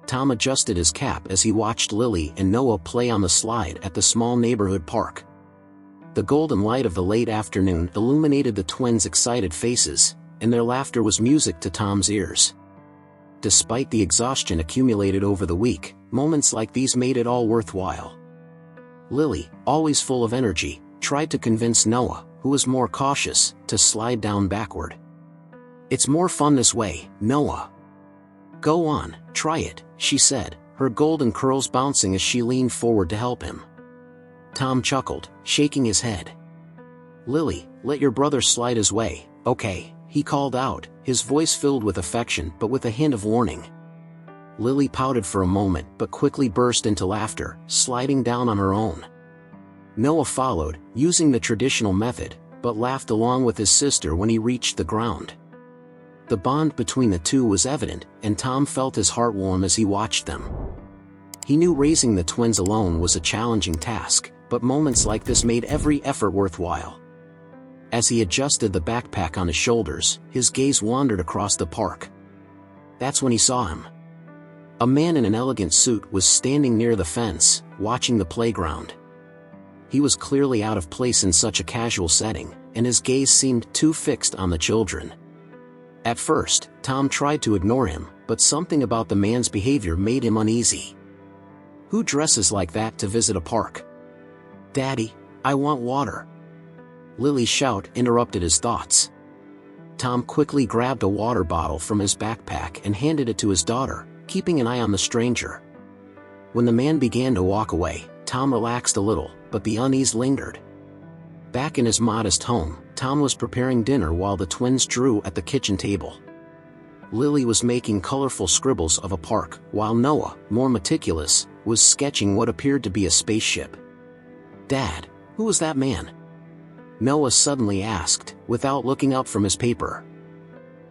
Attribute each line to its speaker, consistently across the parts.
Speaker 1: Tom adjusted his cap as he watched Lily and Noah play on the slide at the small neighborhood park. The golden light of the late afternoon illuminated the twins' excited faces, and their laughter was music to Tom's ears. Despite the exhaustion accumulated over the week, moments like these made it all worthwhile. Lily, always full of energy, tried to convince Noah, who was more cautious, to slide down backward. "It's more fun this way, Noah. Go on, try it," she said, her golden curls bouncing as she leaned forward to help him. Tom chuckled, shaking his head. "Lily, let your brother slide his way, okay?" he called out, his voice filled with affection but with a hint of warning. Lily pouted for a moment but quickly burst into laughter, sliding down on her own. Noah followed, using the traditional method, but laughed along with his sister when he reached the ground. The bond between the two was evident, and Tom felt his heart warm as he watched them. He knew raising the twins alone was a challenging task, but moments like this made every effort worthwhile. As he adjusted the backpack on his shoulders, his gaze wandered across the park. That's when he saw him. A man in an elegant suit was standing near the fence, watching the playground. He was clearly out of place in such a casual setting, and his gaze seemed too fixed on the children. At first, Tom tried to ignore him, but something about the man's behavior made him uneasy. Who dresses like that to visit a park? "Daddy, I want water." Lily's shout interrupted his thoughts. Tom quickly grabbed a water bottle from his backpack and handed it to his daughter, keeping an eye on the stranger. When the man began to walk away, Tom relaxed a little, but the unease lingered. Back in his modest home, Tom was preparing dinner while the twins drew at the kitchen table. Lily was making colorful scribbles of a park, while Noah, more meticulous, was sketching what appeared to be a spaceship. "Dad, who was that man?" Noah suddenly asked, without looking up from his paper.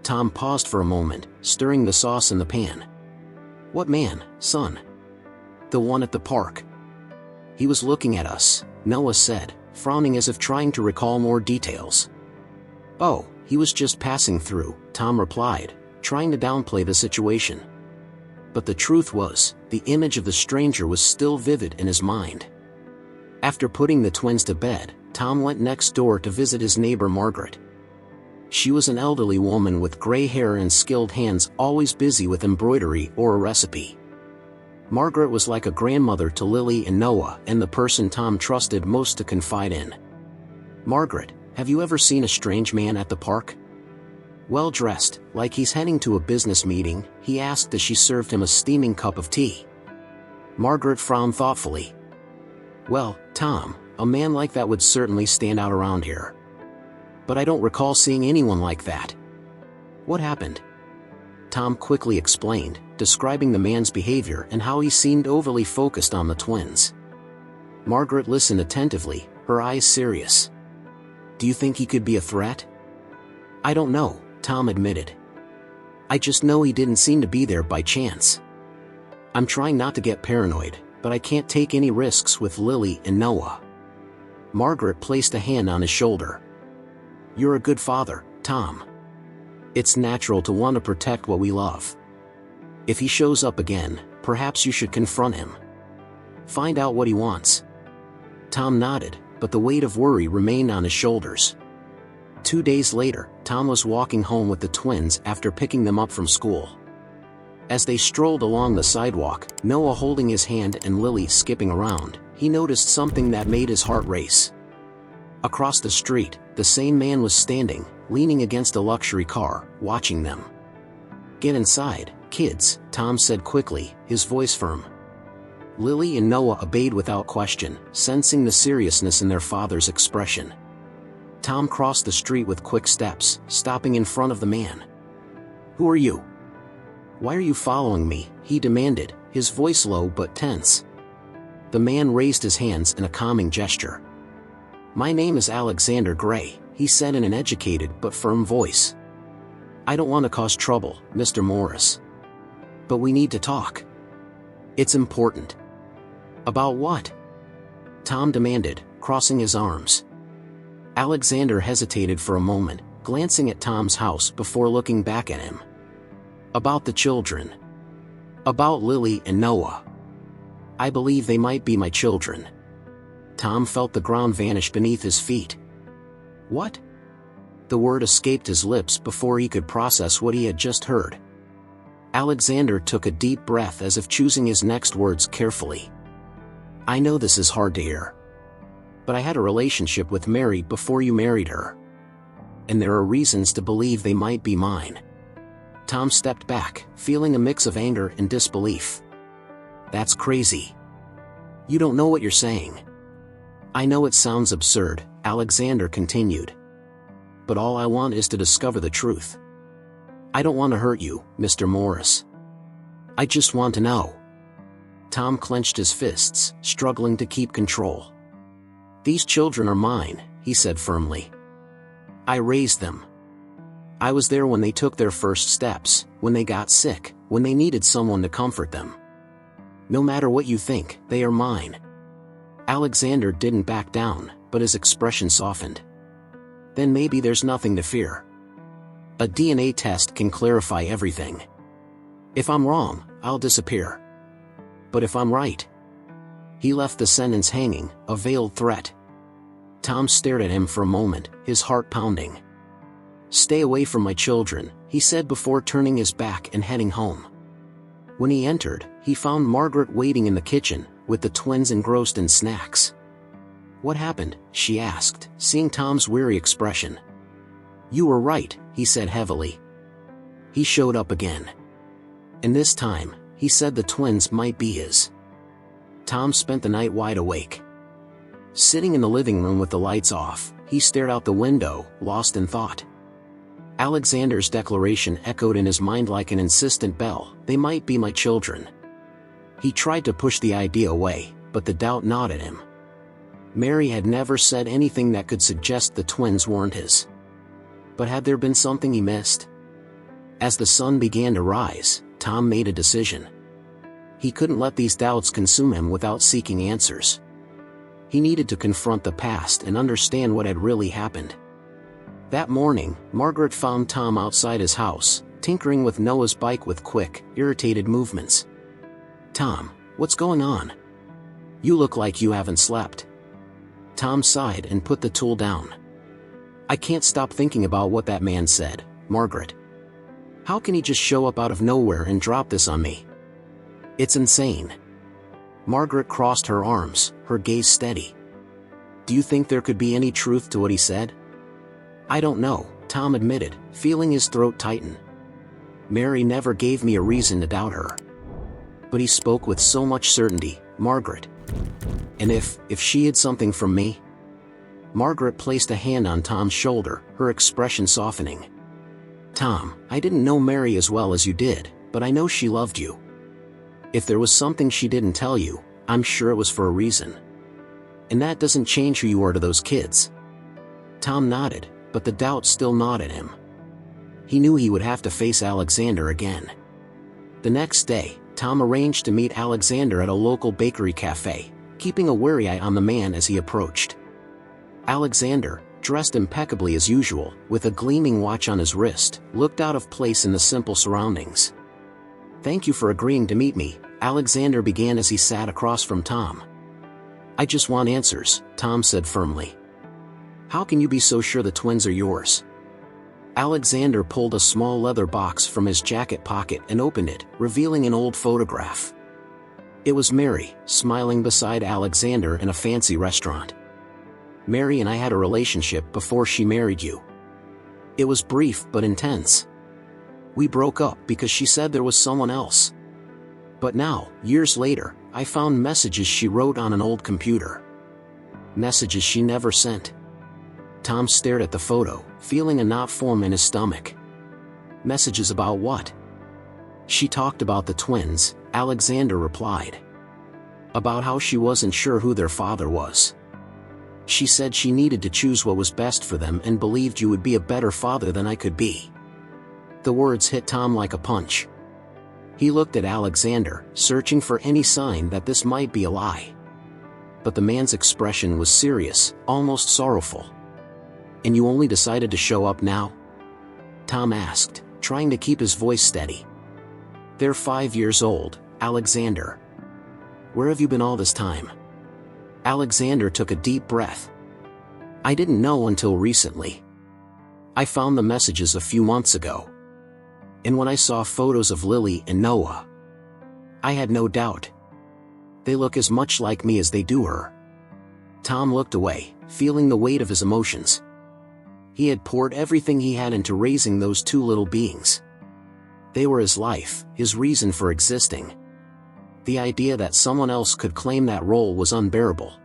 Speaker 1: Tom paused for a moment, stirring the sauce in the pan. "What man, son?" "The one at the park." "He was looking at us," Noah said, frowning as if trying to recall more details. "Oh, he was just passing through," Tom replied, trying to downplay the situation. But the truth was, the image of the stranger was still vivid in his mind. After putting the twins to bed, Tom went next door to visit his neighbor Margaret. She was an elderly woman with gray hair and skilled hands, always busy with embroidery or a recipe. Margaret was like a grandmother to Lily and Noah and the person Tom trusted most to confide in. "Margaret, have you ever seen a strange man at the park?" Well dressed, like he's heading to a business meeting, he asked as she served him a steaming cup of tea. Margaret frowned thoughtfully. "Well, Tom, a man like that would certainly stand out around here. But I don't recall seeing anyone like that." "What happened?" Tom quickly explained, describing the man's behavior and how he seemed overly focused on the twins. Margaret listened attentively, her eyes serious. "Do you think he could be a threat?" "I don't know," Tom admitted. "I just know he didn't seem to be there by chance. I'm trying not to get paranoid, but I can't take any risks with Lily and Noah." Margaret placed a hand on his shoulder. "You're a good father, Tom. It's natural to want to protect what we love. If he shows up again, perhaps you should confront him. Find out what he wants." Tom nodded, but the weight of worry remained on his shoulders. 2 days later, Tom was walking home with the twins after picking them up from school. As they strolled along the sidewalk, Noah holding his hand and Lily skipping around, he noticed something that made his heart race. Across the street, the same man was standing, leaning against a luxury car, watching them. "Get inside, kids," Tom said quickly, his voice firm. Lily and Noah obeyed without question, sensing the seriousness in their father's expression. Tom crossed the street with quick steps, stopping in front of the man. "Who are you? Why are you following me?" he demanded, his voice low but tense. The man raised his hands in a calming gesture. "My name is Alexander Gray," he said in an educated but firm voice. "I don't want to cause trouble, Mr. Morris. But we need to talk. It's important." "About what?" Tom demanded, crossing his arms. Alexander hesitated for a moment, glancing at Tom's house before looking back at him. "About the children." About Lily and Noah. I believe they might be my children. Tom felt the ground vanish beneath his feet. What? The word escaped his lips before he could process what he had just heard. Alexander took a deep breath as if choosing his next words carefully. I know this is hard to hear. But I had a relationship with Mary before you married her. And there are reasons to believe they might be mine. Tom stepped back, feeling a mix of anger and disbelief. That's crazy. You don't know what you're saying. I know it sounds absurd, Alexander continued. But all I want is to discover the truth. I don't want to hurt you, Mr. Morris. I just want to know. Tom clenched his fists, struggling to keep control. These children are mine, he said firmly. I raised them. I was there when they took their first steps, when they got sick, when they needed someone to comfort them. No matter what you think, they are mine. Alexander didn't back down, but his expression softened. Then maybe there's nothing to fear. A DNA test can clarify everything. If I'm wrong, I'll disappear. But if I'm right... He left the sentence hanging, a veiled threat. Tom stared at him for a moment, his heart pounding. Stay away from my children, he said before turning his back and heading home. When he entered, he found Margaret waiting in the kitchen, with the twins engrossed in snacks. What happened? She asked, seeing Tom's weary expression. You were right, he said heavily. He showed up again. And this time, he said the twins might be his. Tom spent the night wide awake. Sitting in the living room with the lights off, he stared out the window, lost in thought. Alexander's declaration echoed in his mind like an insistent bell, they might be my children. He tried to push the idea away, but the doubt gnawed at him. Mary had never said anything that could suggest the twins weren't his. But had there been something he missed? As the sun began to rise, Tom made a decision. He couldn't let these doubts consume him without seeking answers. He needed to confront the past and understand what had really happened. That morning, Margaret found Tom outside his house, tinkering with Noah's bike with quick, irritated movements. Tom, what's going on? You look like you haven't slept. Tom sighed and put the tool down. I can't stop thinking about what that man said, Margaret. How can he just show up out of nowhere and drop this on me? It's insane. Margaret crossed her arms, her gaze steady. Do you think there could be any truth to what he said? I don't know, Tom admitted, feeling his throat tighten. Mary never gave me a reason to doubt her. But he spoke with so much certainty, Margaret. And if she hid something from me? Margaret placed a hand on Tom's shoulder, her expression softening. Tom, I didn't know Mary as well as you did, but I know she loved you. If there was something she didn't tell you, I'm sure it was for a reason. And that doesn't change who you are to those kids. Tom nodded, but the doubt still gnawed at him. He knew he would have to face Alexander again. The next day, Tom arranged to meet Alexander at a local bakery cafe, keeping a wary eye on the man as he approached. Alexander, dressed impeccably as usual, with a gleaming watch on his wrist, looked out of place in the simple surroundings. Thank you for agreeing to meet me, Alexander began as he sat across from Tom. I just want answers, Tom said firmly. How can you be so sure the twins are yours? Alexander pulled a small leather box from his jacket pocket and opened it, revealing an old photograph. It was Mary, smiling beside Alexander in a fancy restaurant. Mary and I had a relationship before she married you. It was brief but intense. We broke up because she said there was someone else. But now, years later, I found messages she wrote on an old computer. Messages she never sent. Tom stared at the photo, feeling a knot form in his stomach. Messages about what? She talked about the twins, Alexander replied. About how she wasn't sure who their father was. She said she needed to choose what was best for them and believed you would be a better father than I could be. The words hit Tom like a punch. He looked at Alexander, searching for any sign that this might be a lie. But the man's expression was serious, almost sorrowful. And you only decided to show up now? Tom asked, trying to keep his voice steady. They're 5 years old, Alexander. Where have you been all this time? Alexander took a deep breath. I didn't know until recently. I found the messages a few months ago. And when I saw photos of Lily and Noah, I had no doubt. They look as much like me as they do her. Tom looked away, feeling the weight of his emotions. He had poured everything he had into raising those two little beings. They were his life, his reason for existing. The idea that someone else could claim that role was unbearable.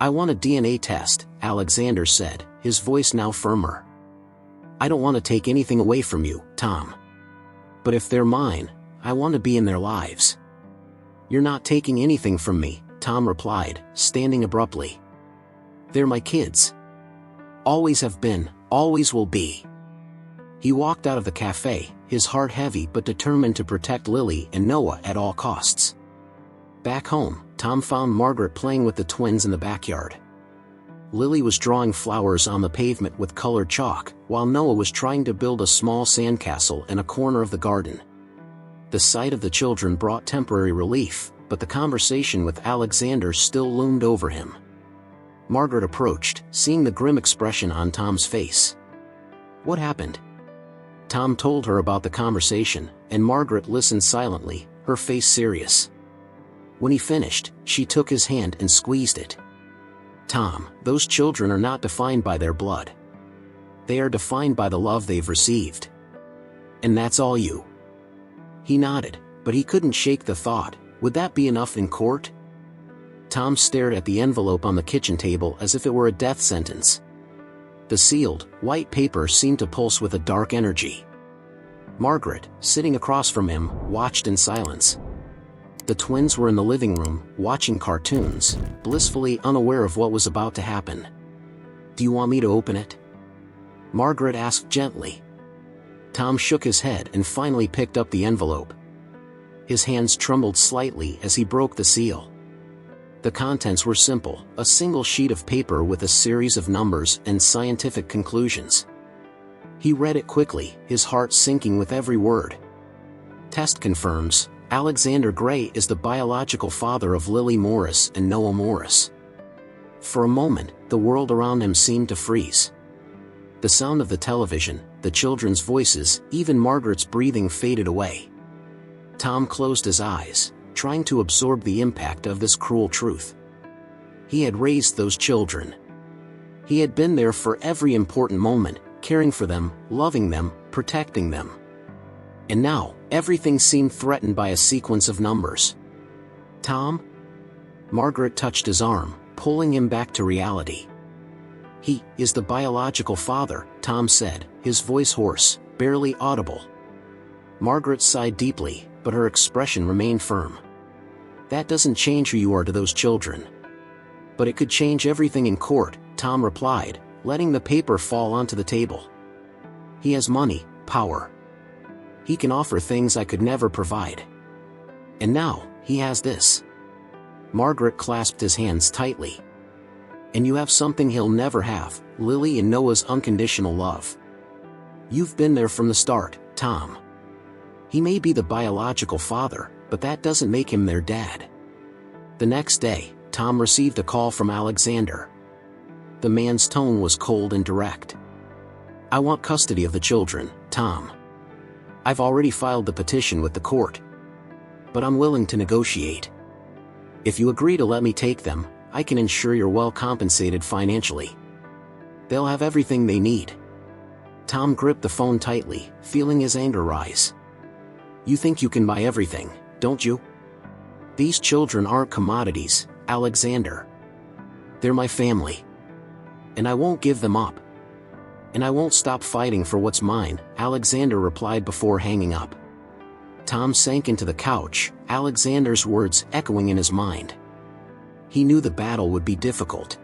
Speaker 1: I want a DNA test, Alexander said, his voice now firmer. I don't want to take anything away from you, Tom. But if they're mine, I want to be in their lives. You're not taking anything from me, Tom replied, standing abruptly. They're my kids. Always have been, always will be. He walked out of the cafe, his heart heavy but determined to protect Lily and Noah at all costs. Back home, Tom found Margaret playing with the twins in the backyard. Lily was drawing flowers on the pavement with colored chalk, while Noah was trying to build a small sandcastle in a corner of the garden. The sight of the children brought temporary relief, but the conversation with Alexander still loomed over him. Margaret approached, seeing the grim expression on Tom's face. What happened? Tom told her about the conversation, and Margaret listened silently, her face serious. When he finished, she took his hand and squeezed it. Tom, those children are not defined by their blood. They are defined by the love they've received. And that's all you. He nodded, but he couldn't shake the thought, would that be enough in court? Tom stared at the envelope on the kitchen table as if it were a death sentence. The sealed, white paper seemed to pulse with a dark energy. Margaret, sitting across from him, watched in silence. The twins were in the living room, watching cartoons, blissfully unaware of what was about to happen. Do you want me to open it? Margaret asked gently. Tom shook his head and finally picked up the envelope. His hands trembled slightly as he broke the seal. The contents were simple, a single sheet of paper with a series of numbers and scientific conclusions. He read it quickly, his heart sinking with every word. Test confirms, Alexander Gray is the biological father of Lily Morris and Noah Morris. For a moment, the world around him seemed to freeze. The sound of the television, the children's voices, even Margaret's breathing faded away. Tom closed his eyes, trying to absorb the impact of this cruel truth. He had raised those children. He had been there for every important moment, caring for them, loving them, protecting them. And now, everything seemed threatened by a sequence of numbers. Tom? Margaret touched his arm, pulling him back to reality. He is the biological father, Tom said, his voice hoarse, barely audible. Margaret sighed deeply, but her expression remained firm. That doesn't change who you are to those children. But it could change everything in court, Tom replied, letting the paper fall onto the table. He has money, power. He can offer things I could never provide. And now, he has this. Margaret clasped his hands tightly. And you have something he'll never have, Lily and Noah's unconditional love. You've been there from the start, Tom. He may be the biological father, but that doesn't make him their dad. The next day, Tom received a call from Alexander. The man's tone was cold and direct. I want custody of the children, Tom. I've already filed the petition with the court. But I'm willing to negotiate. If you agree to let me take them, I can ensure you're well compensated financially. They'll have everything they need. Tom gripped the phone tightly, feeling his anger rise. You think you can buy everything, don't you? These children aren't commodities, Alexander. They're my family. And I won't give them up. And I won't stop fighting for what's mine, Alexander replied before hanging up. Tom sank into the couch, Alexander's words echoing in his mind. He knew the battle would be difficult.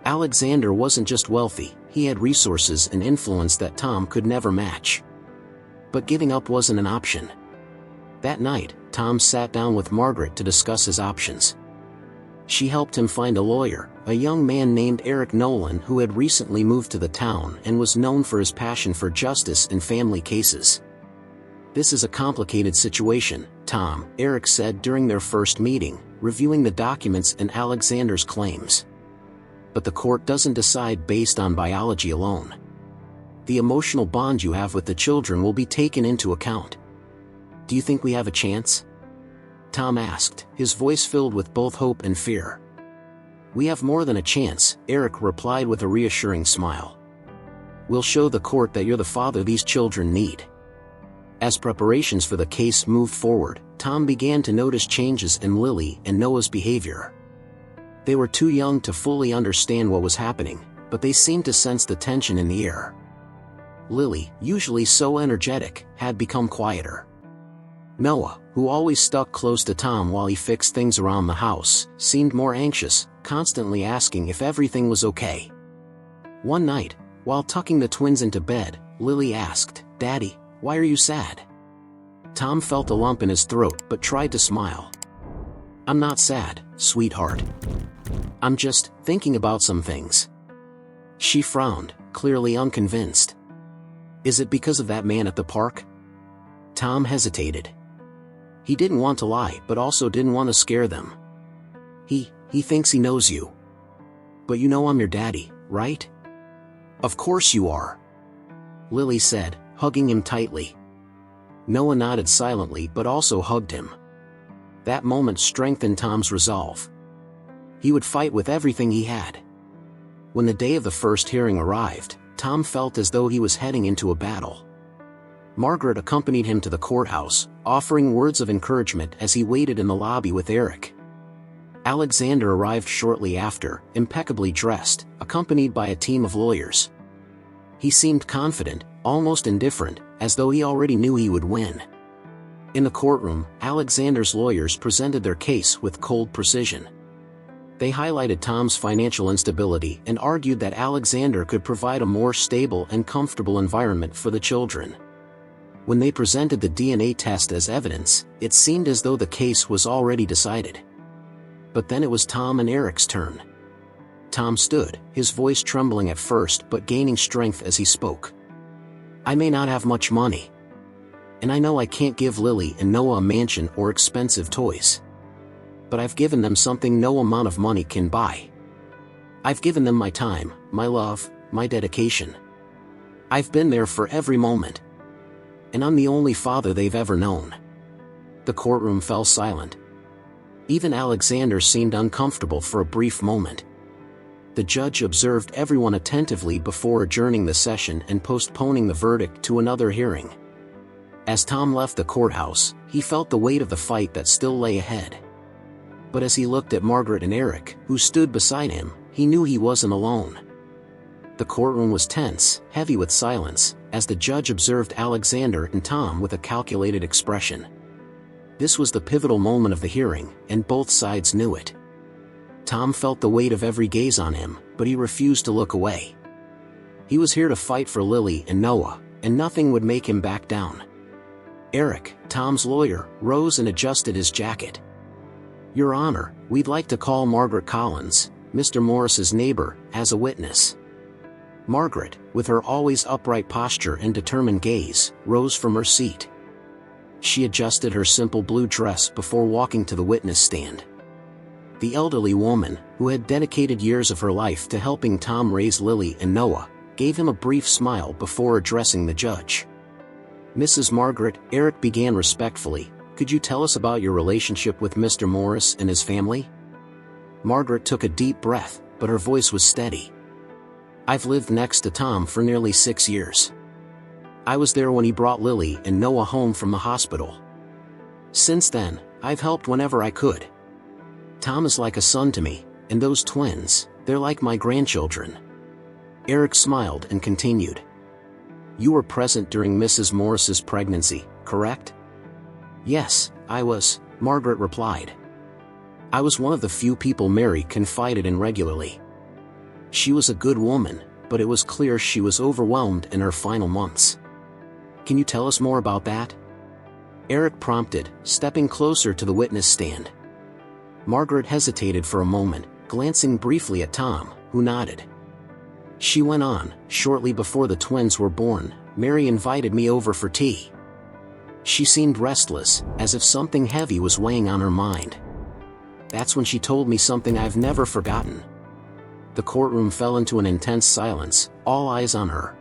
Speaker 1: Alexander wasn't just wealthy, he had resources and influence that Tom could never match. But giving up wasn't an option. That night, Tom sat down with Margaret to discuss his options. She helped him find a lawyer, a young man named Eric Nolan who had recently moved to the town and was known for his passion for justice and family cases. This is a complicated situation, Tom, Eric said during their first meeting, reviewing the documents and Alexander's claims. But the court doesn't decide based on biology alone. The emotional bond you have with the children will be taken into account. Do you think we have a chance? Tom asked, his voice filled with both hope and fear. We have more than a chance, Eric replied with a reassuring smile. We'll show the court that you're the father these children need. As preparations for the case moved forward, Tom began to notice changes in Lily and Noah's behavior. They were too young to fully understand what was happening, but they seemed to sense the tension in the air. Lily, usually so energetic, had become quieter. Noah, who always stuck close to Tom while he fixed things around the house, seemed more anxious, constantly asking if everything was okay. One night, while tucking the twins into bed, Lily asked, "Daddy, why are you sad?" Tom felt a lump in his throat but tried to smile. "I'm not sad, sweetheart. I'm just thinking about some things." She frowned, clearly unconvinced. "Is it because of that man at the park?" Tom hesitated. He didn't want to lie but also didn't want to scare them. He thinks he knows you. But you know I'm your daddy, right?" "Of course you are," Lily said, hugging him tightly. Noah nodded silently but also hugged him. That moment strengthened Tom's resolve. He would fight with everything he had. When the day of the first hearing arrived, Tom felt as though he was heading into a battle. Margaret accompanied him to the courthouse, offering words of encouragement as he waited in the lobby with Eric. Alexander arrived shortly after, impeccably dressed, accompanied by a team of lawyers. He seemed confident, almost indifferent, as though he already knew he would win. In the courtroom, Alexander's lawyers presented their case with cold precision. They highlighted Tom's financial instability and argued that Alexander could provide a more stable and comfortable environment for the children. When they presented the DNA test as evidence, it seemed as though the case was already decided. But then it was Tom and Eric's turn. Tom stood, his voice trembling at first but gaining strength as he spoke. "I may not have much money. And I know I can't give Lily and Noah a mansion or expensive toys. But I've given them something no amount of money can buy. I've given them my time, my love, my dedication. I've been there for every moment. And I'm the only father they've ever known." The courtroom fell silent. Even Alexander seemed uncomfortable for a brief moment. The judge observed everyone attentively before adjourning the session and postponing the verdict to another hearing. As Tom left the courthouse, he felt the weight of the fight that still lay ahead. But as he looked at Margaret and Eric, who stood beside him, he knew he wasn't alone. The courtroom was tense, heavy with silence, as the judge observed Alexander and Tom with a calculated expression. This was the pivotal moment of the hearing, and both sides knew it. Tom felt the weight of every gaze on him, but he refused to look away. He was here to fight for Lily and Noah, and nothing would make him back down. Eric, Tom's lawyer, rose and adjusted his jacket. "Your Honor, we'd like to call Margaret Collins, Mr. Morris's neighbor, as a witness." Margaret, with her always upright posture and determined gaze, rose from her seat. She adjusted her simple blue dress before walking to the witness stand. The elderly woman, who had dedicated years of her life to helping Tom raise Lily and Noah, gave him a brief smile before addressing the judge. "Mrs. Margaret," Eric began respectfully, "could you tell us about your relationship with Mr. Morris and his family?" Margaret took a deep breath, but her voice was steady. "I've lived next to Tom for nearly 6 years. I was there when he brought Lily and Noah home from the hospital. Since then, I've helped whenever I could. Tom is like a son to me, and those twins, they're like my grandchildren." Eric smiled and continued. "You were present during Mrs. Morris's pregnancy, correct?" "Yes, I was," Margaret replied. "I was one of the few people Mary confided in regularly. She was a good woman, but it was clear she was overwhelmed in her final months." "Can you tell us more about that?" Eric prompted, stepping closer to the witness stand. Margaret hesitated for a moment, glancing briefly at Tom, who nodded. She went on, "Shortly before the twins were born, Mary invited me over for tea. She seemed restless, as if something heavy was weighing on her mind. That's when she told me something I've never forgotten. The courtroom fell into an intense silence, all eyes on her.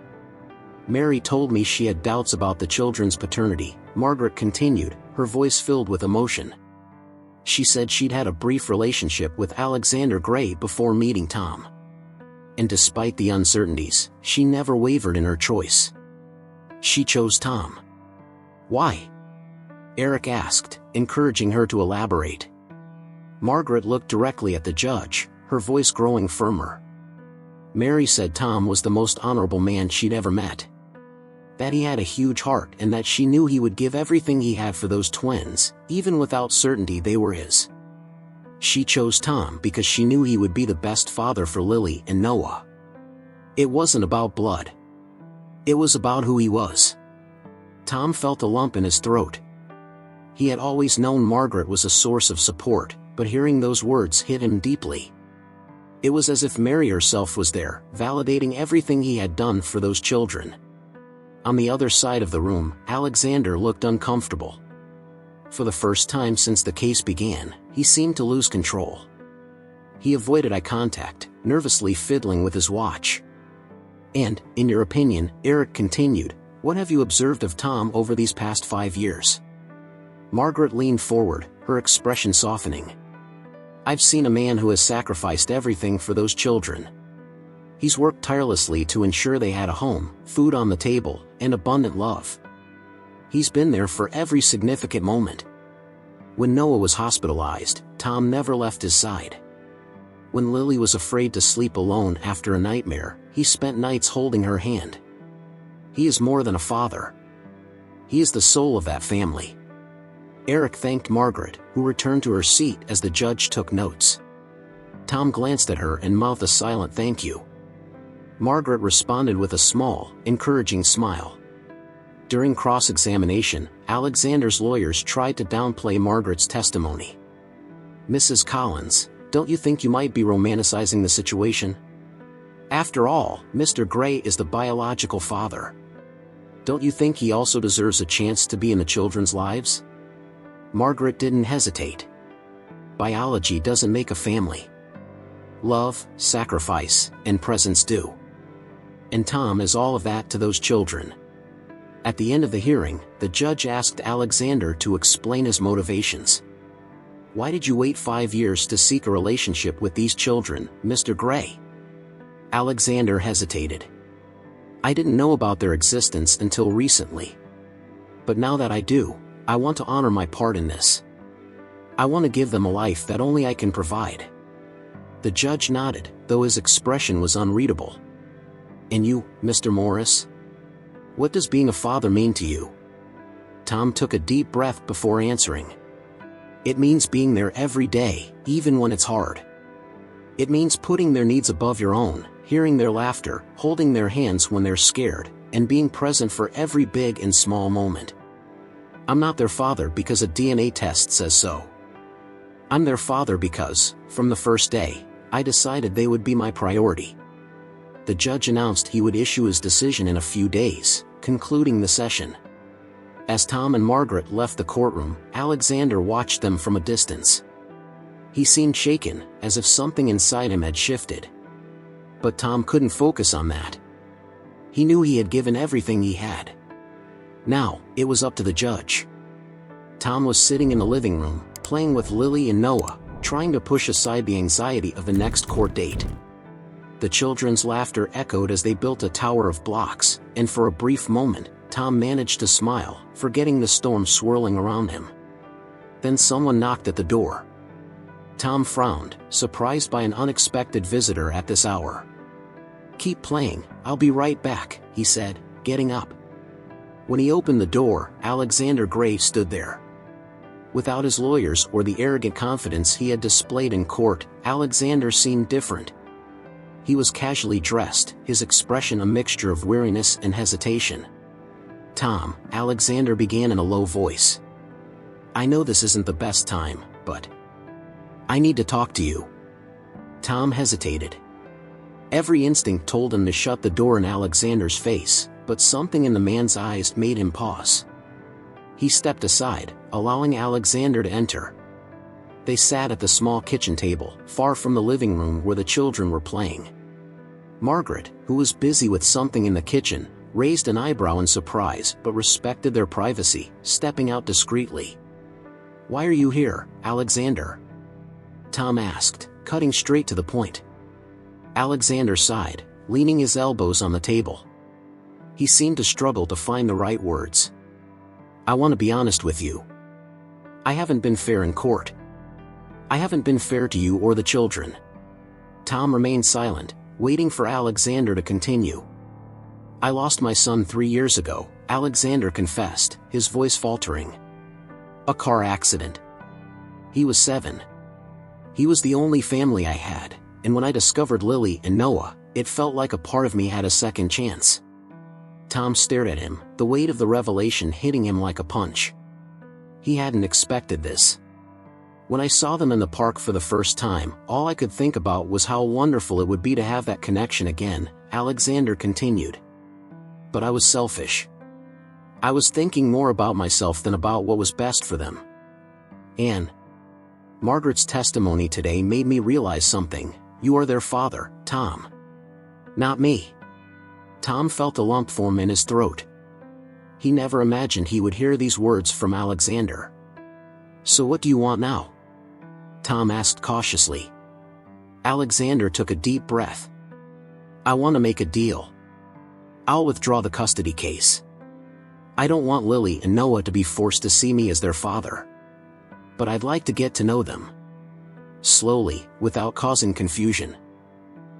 Speaker 1: Mary told me she had doubts about the children's paternity, Margaret continued, her voice filled with emotion. She said she'd had a brief relationship with Alexander Gray before meeting Tom. And despite the uncertainties, she never wavered in her choice. She chose Tom. Why? Eric asked, encouraging her to elaborate. Margaret looked directly at the judge, her voice growing firmer. Mary said Tom was the most honorable man she'd ever met. That he had a huge heart and that she knew he would give everything he had for those twins, even without certainty they were his. She chose Tom because she knew he would be the best father for Lily and Noah. It wasn't about blood. It was about who he was. Tom felt a lump in his throat. He had always known Margaret was a source of support, but hearing those words hit him deeply. It was as if Mary herself was there, validating everything he had done for those children. On the other side of the room, Alexander looked uncomfortable. For the first time since the case began, he seemed to lose control. He avoided eye contact, nervously fiddling with his watch. And, in your opinion, Eric continued, what have you observed of Tom over these past 5 years? Margaret leaned forward, her expression softening. I've seen a man who has sacrificed everything for those children. He's worked tirelessly to ensure they had a home, food on the table, and abundant love. He's been there for every significant moment. When Noah was hospitalized, Tom never left his side. When Lily was afraid to sleep alone after a nightmare, he spent nights holding her hand. He is more than a father. He is the soul of that family. Eric thanked Margaret, who returned to her seat as the judge took notes. Tom glanced at her and mouthed a silent thank you. Margaret responded with a small, encouraging smile. During cross-examination, Alexander's lawyers tried to downplay Margaret's testimony. Mrs. Collins, don't you think you might be romanticizing the situation? After all, Mr. Gray is the biological father. Don't you think he also deserves a chance to be in the children's lives? Margaret didn't hesitate. Biology doesn't make a family. Love, sacrifice, and presence do. And Tom is all of that to those children. At the end of the hearing, the judge asked Alexander to explain his motivations. Why did you wait 5 years to seek a relationship with these children, Mr. Gray? Alexander hesitated. I didn't know about their existence until recently. But now that I do, I want to honor my part in this. I want to give them a life that only I can provide. The judge nodded, though his expression was unreadable. And you, Mr. Morris? What does being a father mean to you? Tom took a deep breath before answering. It means being there every day, even when it's hard. It means putting their needs above your own, hearing their laughter, holding their hands when they're scared, and being present for every big and small moment. I'm not their father because a DNA test says so. I'm their father because, from the first day, I decided they would be my priority. The judge announced he would issue his decision in a few days, concluding the session. As Tom and Margaret left the courtroom, Alexander watched them from a distance. He seemed shaken, as if something inside him had shifted. But Tom couldn't focus on that. He knew he had given everything he had. Now, it was up to the judge. Tom was sitting in the living room, playing with Lily and Noah, trying to push aside the anxiety of the next court date. The children's laughter echoed as they built a tower of blocks, and for a brief moment, Tom managed to smile, forgetting the storm swirling around him. Then someone knocked at the door. Tom frowned, surprised by an unexpected visitor at this hour. Keep playing, I'll be right back, he said, getting up. When he opened the door, Alexander Gray stood there. Without his lawyers or the arrogant confidence he had displayed in court, Alexander seemed different. He was casually dressed, his expression a mixture of weariness and hesitation. Tom, Alexander began in a low voice. I know this isn't the best time, but I need to talk to you. Tom hesitated. Every instinct told him to shut the door in Alexander's face, but something in the man's eyes made him pause. He stepped aside, allowing Alexander to enter. They sat at the small kitchen table, far from the living room where the children were playing. Margaret, who was busy with something in the kitchen, raised an eyebrow in surprise but respected their privacy, stepping out discreetly. "Why are you here, Alexander?" Tom asked, cutting straight to the point. Alexander sighed, leaning his elbows on the table. He seemed to struggle to find the right words. "I want to be honest with you. I haven't been fair in court. I haven't been fair to you or the children." Tom remained silent, waiting for Alexander to continue. "I lost my son 3 years ago," Alexander confessed, his voice faltering. "A car accident. He was 7. He was the only family I had, and when I discovered Lily and Noah, it felt like a part of me had a second chance." Tom stared at him, the weight of the revelation hitting him like a punch. He hadn't expected this. "When I saw them in the park for the first time, all I could think about was how wonderful it would be to have that connection again," Alexander continued. "But I was selfish. I was thinking more about myself than about what was best for them. And Margaret's testimony today made me realize something. You are their father, Tom. Not me." Tom felt a lump form in his throat. He never imagined he would hear these words from Alexander. "So what do you want now?" Tom asked cautiously. Alexander took a deep breath. "I want to make a deal. I'll withdraw the custody case. I don't want Lily and Noah to be forced to see me as their father. But I'd like to get to know them. Slowly, without causing confusion.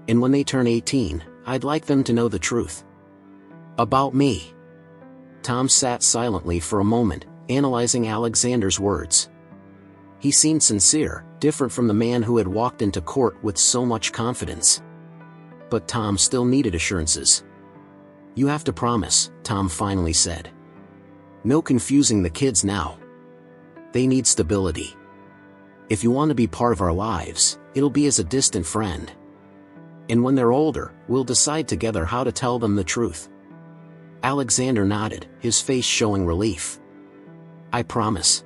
Speaker 1: And when they turn 18, I'd like them to know the truth. About me." Tom sat silently for a moment, analyzing Alexander's words. He seemed sincere, different from the man who had walked into court with so much confidence. But Tom still needed assurances. "You have to promise," Tom finally said. "No confusing the kids now. They need stability. If you want to be part of our lives, it'll be as a distant friend. And when they're older, we'll decide together how to tell them the truth." Alexander nodded, his face showing relief. "I promise."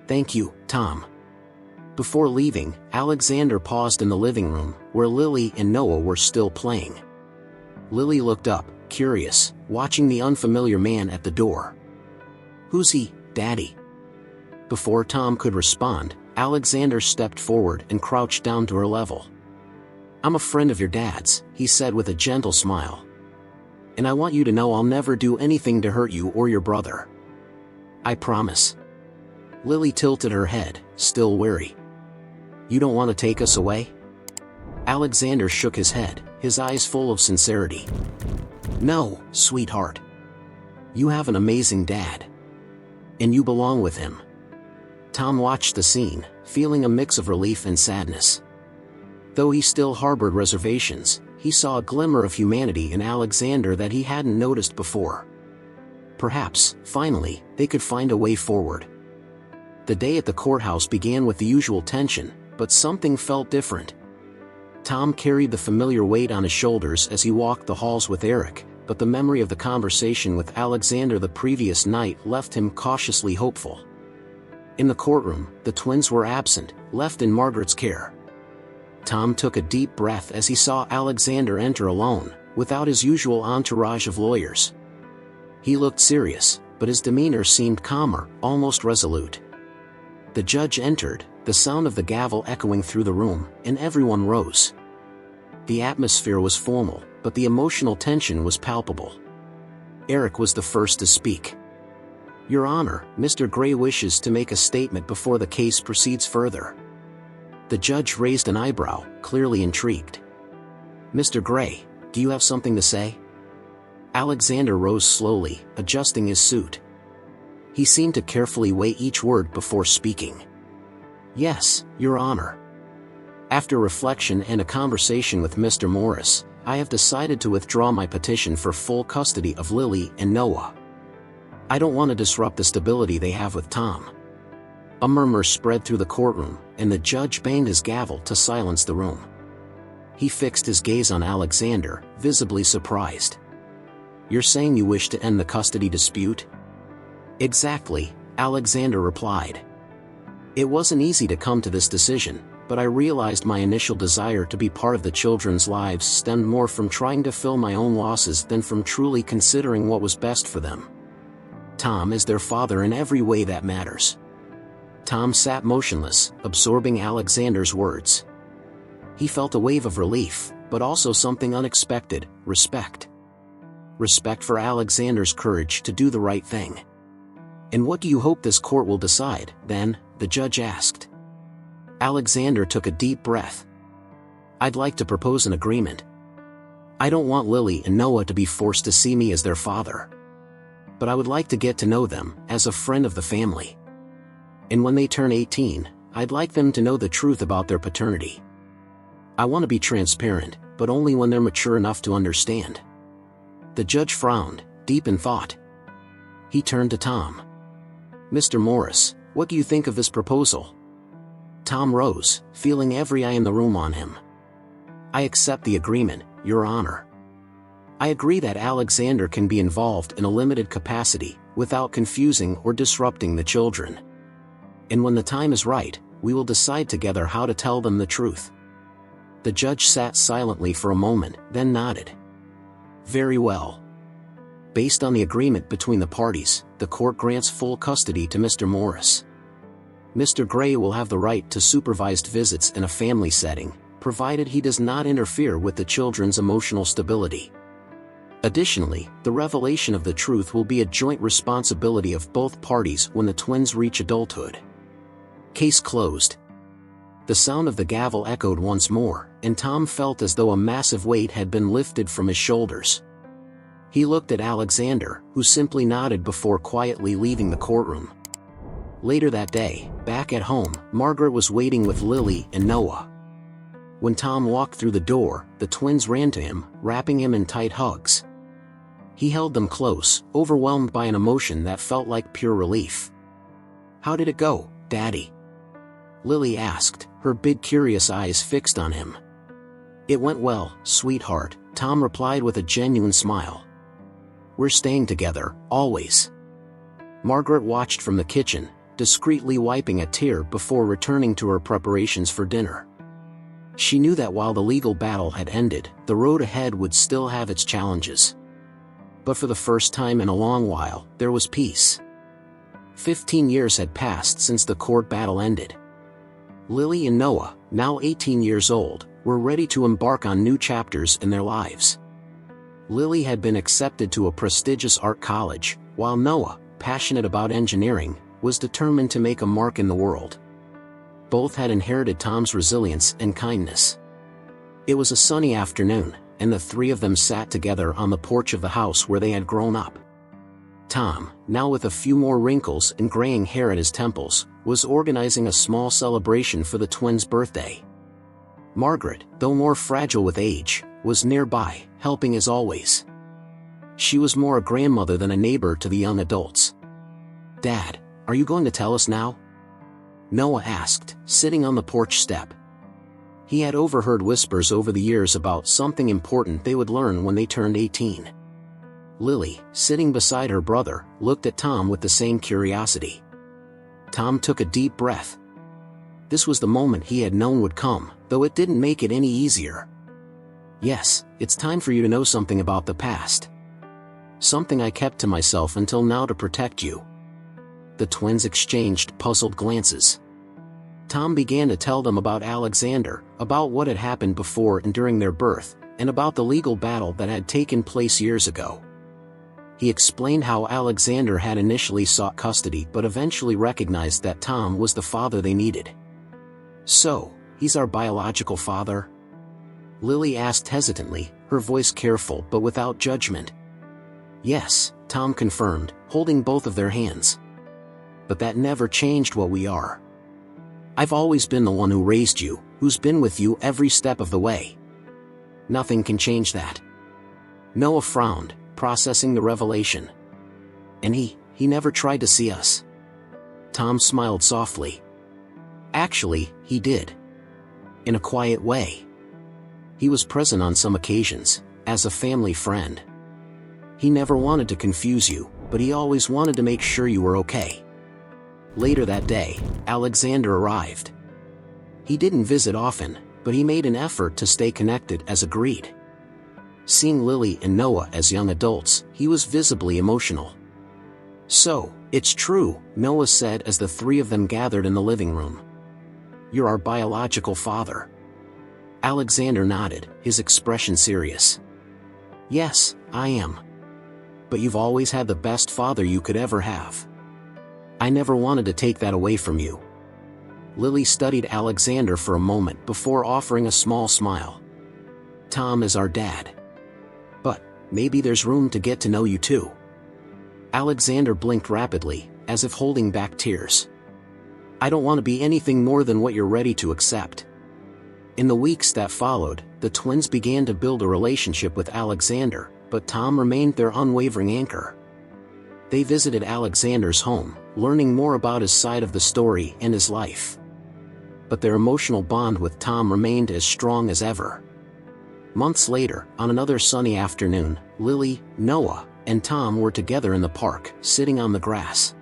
Speaker 1: "Thank you, Tom." Before leaving, Alexander paused in the living room, where Lily and Noah were still playing. Lily looked up, curious, watching the unfamiliar man at the door. "Who's he, Daddy?" Before Tom could respond, Alexander stepped forward and crouched down to her level. "I'm a friend of your dad's," he said with a gentle smile. "And I want you to know I'll never do anything to hurt you or your brother. I promise." Lily tilted her head, still wary. "You don't want to take us away?" Alexander shook his head, his eyes full of sincerity. "No, sweetheart. You have an amazing dad. And you belong with him." Tom watched the scene, feeling a mix of relief and sadness. Though he still harbored reservations, he saw a glimmer of humanity in Alexander that he hadn't noticed before. Perhaps, finally, they could find a way forward. The day at the courthouse began with the usual tension, but something felt different. Tom carried the familiar weight on his shoulders as he walked the halls with Eric, but the memory of the conversation with Alexander the previous night left him cautiously hopeful. In the courtroom, the twins were absent, left in Margaret's care. Tom took a deep breath as he saw Alexander enter alone, without his usual entourage of lawyers. He looked serious, but his demeanor seemed calmer, almost resolute. The judge entered, the sound of the gavel echoing through the room, and everyone rose. The atmosphere was formal, but the emotional tension was palpable. Eric was the first to speak. "Your Honor, Mr. Gray wishes to make a statement before the case proceeds further." The judge raised an eyebrow, clearly intrigued. "Mr. Gray, do you have something to say?" Alexander rose slowly, adjusting his suit. He seemed to carefully weigh each word before speaking. "Yes, Your Honor. After reflection and a conversation with Mr. Morris, I have decided to withdraw my petition for full custody of Lily and Noah. I don't want to disrupt the stability they have with Tom." A murmur spread through the courtroom, and the judge banged his gavel to silence the room. He fixed his gaze on Alexander, visibly surprised. "You're saying you wish to end the custody dispute? Exactly, Alexander replied. It wasn't easy to come to this decision, but I realized my initial desire to be part of the children's lives stemmed more from trying to fill my own losses than from truly considering what was best for them. Tom is their father in every way that matters. Tom sat motionless, absorbing Alexander's words. He felt a wave of relief, but also something unexpected: respect. Respect for Alexander's courage to do the right thing. "And what do you hope this court will decide, then?" the judge asked. Alexander took a deep breath. "I'd like to propose an agreement. I don't want Lily and Noah to be forced to see me as their father. But I would like to get to know them as a friend of the family. And when they turn 18, I'd like them to know the truth about their paternity. I want to be transparent, but only when they're mature enough to understand." The judge frowned, deep in thought. He turned to Tom. "Mr. Morris, what do you think of this proposal?" Tom rose, feeling every eye in the room on him. "I accept the agreement, Your Honor. I agree that Alexander can be involved in a limited capacity, without confusing or disrupting the children. And when the time is right, we will decide together how to tell them the truth." The judge sat silently for a moment, then nodded. "Very well. Based on the agreement between the parties, the court grants full custody to Mr. Morris. Mr. Gray will have the right to supervised visits in a family setting, provided he does not interfere with the children's emotional stability. Additionally, the revelation of the truth will be a joint responsibility of both parties when the twins reach adulthood." Case closed. The sound of the gavel echoed once more, and Tom felt as though a massive weight had been lifted from his shoulders. He looked at Alexander, who simply nodded before quietly leaving the courtroom. Later that day, back at home, Margaret was waiting with Lily and Noah. When Tom walked through the door, the twins ran to him, wrapping him in tight hugs. He held them close, overwhelmed by an emotion that felt like pure relief. "How did it go, Daddy?" Lily asked, her big curious eyes fixed on him. "It went well, sweetheart," Tom replied with a genuine smile. "We're staying together, always." Margaret watched from the kitchen, discreetly wiping a tear before returning to her preparations for dinner. She knew that while the legal battle had ended, the road ahead would still have its challenges. But for the first time in a long while, there was peace. 15 years had passed since the court battle ended. Lily and Noah, now 18 years old, were ready to embark on new chapters in their lives. Lily had been accepted to a prestigious art college, while Noah, passionate about engineering, was determined to make a mark in the world. Both had inherited Tom's resilience and kindness. It was a sunny afternoon, and the three of them sat together on the porch of the house where they had grown up. Tom, now with a few more wrinkles and graying hair at his temples, was organizing a small celebration for the twins' birthday. Margaret, though more fragile with age, was nearby, helping as always. She was more a grandmother than a neighbor to the young adults. "Dad, are you going to tell us now?" Noah asked, sitting on the porch step. He had overheard whispers over the years about something important they would learn when they turned 18. Lily, sitting beside her brother, looked at Tom with the same curiosity. Tom took a deep breath. This was the moment he had known would come, though it didn't make it any easier. "Yes, it's time for you to know something about the past. Something I kept to myself until now to protect you." The twins exchanged puzzled glances. Tom began to tell them about Alexander, about what had happened before and during their birth, and about the legal battle that had taken place years ago. He explained how Alexander had initially sought custody but eventually recognized that Tom was the father they needed. "So, he's our biological father?" Lily asked hesitantly, her voice careful but without judgment. "Yes," Tom confirmed, holding both of their hands. "But that never changed what we are. I've always been the one who raised you, who's been with you every step of the way. Nothing can change that." Noah frowned, processing the revelation. "And he never tried to see us." Tom smiled softly. "Actually, he did. In a quiet way. He was present on some occasions, as a family friend. He never wanted to confuse you, but he always wanted to make sure you were okay. Later that day, Alexander arrived. He didn't visit often, but he made an effort to stay connected as agreed. Seeing Lily and Noah as young adults, he was visibly emotional. "So, it's true," Noah said as the three of them gathered in the living room. "You're our biological father." Alexander nodded, his expression serious. "Yes, I am. But you've always had the best father you could ever have. I never wanted to take that away from you." Lily studied Alexander for a moment before offering a small smile. "Tom is our dad. But maybe there's room to get to know you too." Alexander blinked rapidly, as if holding back tears. "I don't want to be anything more than what you're ready to accept." In the weeks that followed, the twins began to build a relationship with Alexander, but Tom remained their unwavering anchor. They visited Alexander's home, learning more about his side of the story and his life. But their emotional bond with Tom remained as strong as ever. Months later, on another sunny afternoon, Lily, Noah, and Tom were together in the park, sitting on the grass.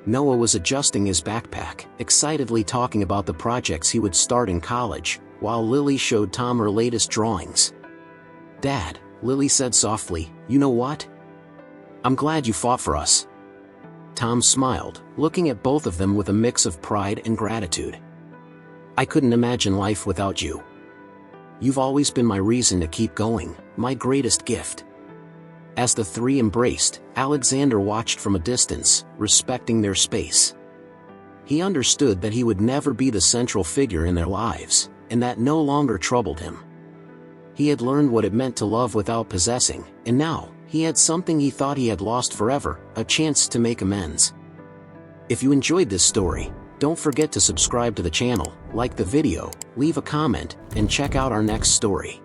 Speaker 1: Noah was adjusting his backpack, excitedly talking about the projects he would start in college, while Lily showed Tom her latest drawings. "Dad," Lily said softly, "you know what? I'm glad you fought for us." Tom smiled, looking at both of them with a mix of pride and gratitude. "I couldn't imagine life without you. You've always been my reason to keep going, my greatest gift." As the three embraced, Alexander watched from a distance, respecting their space. He understood that he would never be the central figure in their lives, and that no longer troubled him. He had learned what it meant to love without possessing, and now, he had something he thought he had lost forever, a chance to make amends. If you enjoyed this story, don't forget to subscribe to the channel, like the video, leave a comment, and check out our next story.